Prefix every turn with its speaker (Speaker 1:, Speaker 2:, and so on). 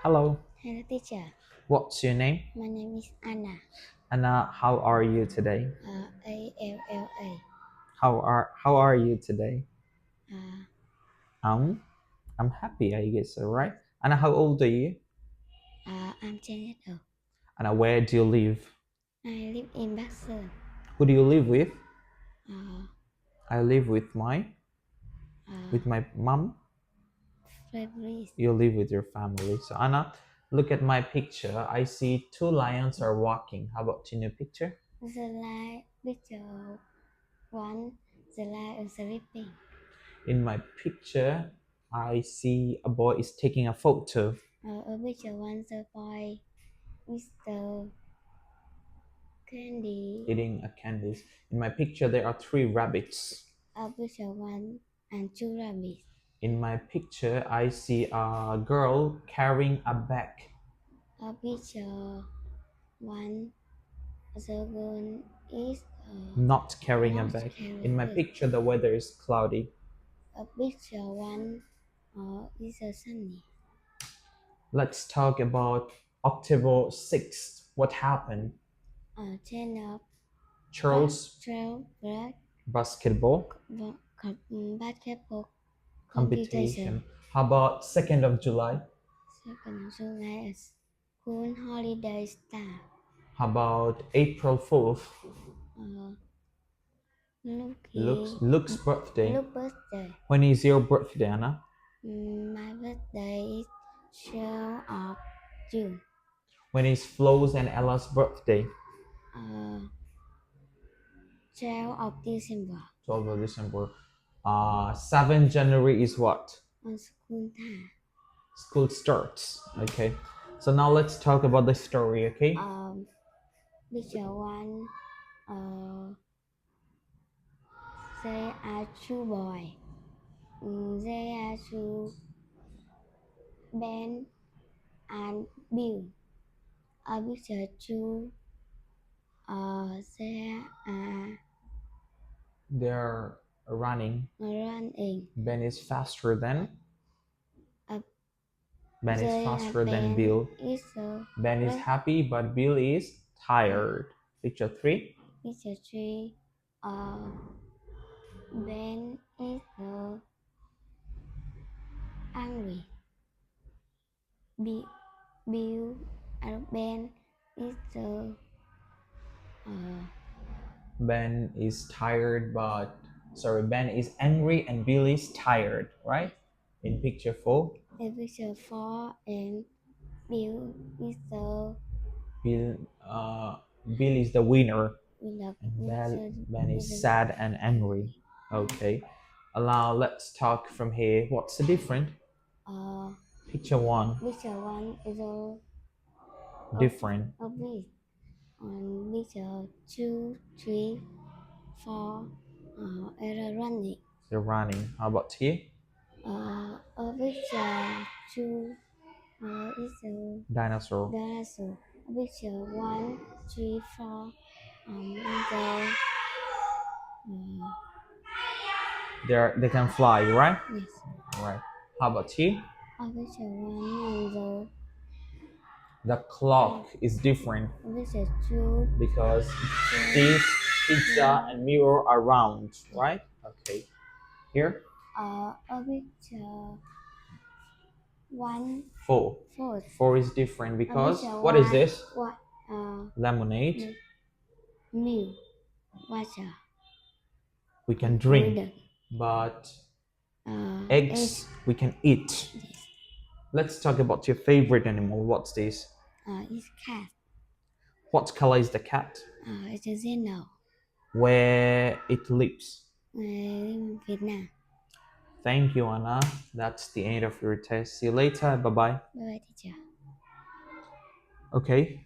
Speaker 1: Hello.
Speaker 2: Hello, teacher.
Speaker 1: What's your name?
Speaker 2: My name is Anna.
Speaker 1: Anna, how are you today?
Speaker 2: ALLA.
Speaker 1: How are you today?
Speaker 2: Uh,
Speaker 1: I'm happy, I guess, alright? Anna, how old are you?
Speaker 2: I'm 10 years old.
Speaker 1: Anna, where do you live?
Speaker 2: I live in Baxter.
Speaker 1: Who do you live with?
Speaker 2: Uh,
Speaker 1: I live with my
Speaker 2: uh,
Speaker 1: mom.
Speaker 2: Fabrice.
Speaker 1: You live with your family. So Anna, look at my picture. I see two lions are walking. How about your new picture?
Speaker 2: The light picture one. The light is sleeping.
Speaker 1: In my picture, I see a boy is taking a photo.
Speaker 2: Picture one. The boy is the candy.
Speaker 1: Eating a candies. In my picture, there are three rabbits.
Speaker 2: Picture one and two rabbits.
Speaker 1: In my picture, I see a girl carrying a bag.
Speaker 2: Picture one. The girl is
Speaker 1: Not carrying a
Speaker 2: not
Speaker 1: bag. In my
Speaker 2: carrying.
Speaker 1: picture, the weather is cloudy.
Speaker 2: Picture one is a sunny.
Speaker 1: Let's talk about October 6th. What happened?
Speaker 2: 10 of
Speaker 1: Charles
Speaker 2: 12 black
Speaker 1: basketball
Speaker 2: basketball competition.
Speaker 1: competition. How about 2nd of July?
Speaker 2: Second of July is school holiday start.
Speaker 1: How about April 4th?
Speaker 2: Uh,
Speaker 1: Luke's birthday.
Speaker 2: Look birthday.
Speaker 1: When is your birthday, Anna?
Speaker 2: My birthday is 12 of June.
Speaker 1: When is Flo's and Ella's birthday?
Speaker 2: 12 of December.
Speaker 1: 12th of December. 7th January is what?
Speaker 2: On school time.
Speaker 1: School starts. Okay. So now let's talk about the story, okay?
Speaker 2: Picture one. They are two boys. They are two Ben and Bill. Picture two. They are
Speaker 1: They're running.
Speaker 2: running.
Speaker 1: Ben is faster than
Speaker 2: Uh,
Speaker 1: Ben is faster than
Speaker 2: Ben
Speaker 1: Bill.
Speaker 2: is
Speaker 1: Ben is happy, but Bill is tired. Picture 3.
Speaker 2: Picture three. Ben is angry. Bill and Ben is
Speaker 1: Ben is tired, Ben is angry and Bill is tired, right? In picture 4,
Speaker 2: picture four and Bill is
Speaker 1: Bill, Bill is the winner,
Speaker 2: with
Speaker 1: and Ben is sad and angry. Okay. Now let's talk from here. What's the difference? Picture 1,
Speaker 2: Picture one is
Speaker 1: different.
Speaker 2: a bit. On picture two, three, four, are running.
Speaker 1: They're running. How about here?
Speaker 2: A picture two is a
Speaker 1: Dinosaur.
Speaker 2: dinosaur. A picture one, three, four, is a
Speaker 1: They can fly, right?
Speaker 2: yes.
Speaker 1: Right. How about here?
Speaker 2: A picture one is
Speaker 1: The clock is different
Speaker 2: a picture two,
Speaker 1: because this pizza and mirror are round, right? Okay. Here,
Speaker 2: a picture one,
Speaker 1: 4.
Speaker 2: four.
Speaker 1: 4 is different because
Speaker 2: picture
Speaker 1: what is
Speaker 2: one,
Speaker 1: this?
Speaker 2: What?
Speaker 1: Lemonade.
Speaker 2: Milk, water.
Speaker 1: We can drink,
Speaker 2: Golden.
Speaker 1: but
Speaker 2: Eggs.
Speaker 1: eggs we can eat.
Speaker 2: Yes.
Speaker 1: Let's talk about your favorite animal. What's this?
Speaker 2: It's cat.
Speaker 1: What color is the cat?
Speaker 2: It's a yellow.
Speaker 1: Where it lives?
Speaker 2: In Vietnam.
Speaker 1: Thank you, Anna. That's the end of your test. See you later. Bye bye.
Speaker 2: Bye bye, teacher.
Speaker 1: Okay.